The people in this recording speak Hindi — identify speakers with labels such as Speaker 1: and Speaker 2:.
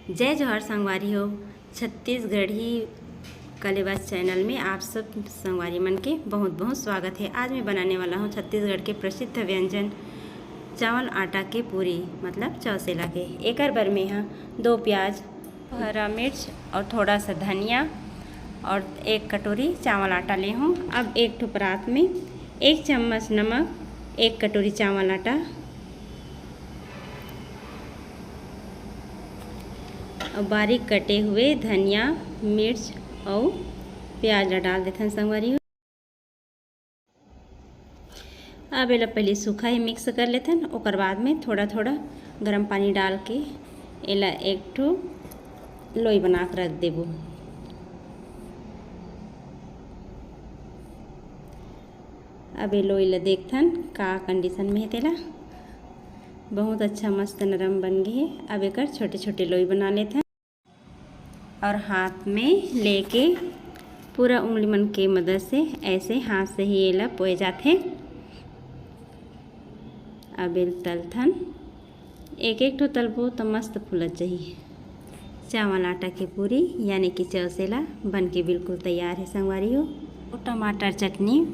Speaker 1: जय जोहार संगवारी हो। छत्तीसगढ़ी कलेबाज चैनल में आप सब संगवारी मन के बहुत बहुत स्वागत है। आज मैं बनाने वाला हूँ छत्तीसगढ़ के प्रसिद्ध व्यंजन चावल आटा के पूरी मतलब चौसेला के। एकर बर में यहाँ 2 प्याज, हरा मिर्च और थोड़ा सा धनिया और 1 कटोरी चावल आटा ले हूँ। अब एक ठो परात में 1 चम्मच नमक, 1 कटोरी चावल आटा और बारीक कटे हुए धनिया, मिर्च और प्याज डाल देथन संगवारी हो। अब एला पहले सूखा ही मिक्स कर लेथन, ओकर बाद में थोड़ा थोड़ा गर्म पानी डाल के एला एक ठो लोई बना के रख देबो। अब ये लोई ला देखथन का कंडीशन में है तेला। बहुत अच्छा मस्त नरम बन गए है। अब एकर छोटे छोटे लोई बना लेथन और हाथ में लेके पूरा उंगली मन के मदद से ऐसे हाथ से ही एला पोए जाथे। अब एल तलथन एक एक ठो तलबो तो मस्त फूलत जाही। चावल आटा की पूरी यानी कि चौसेला बन के बिल्कुल तैयार है संगवारी हो। टमाटर चटनी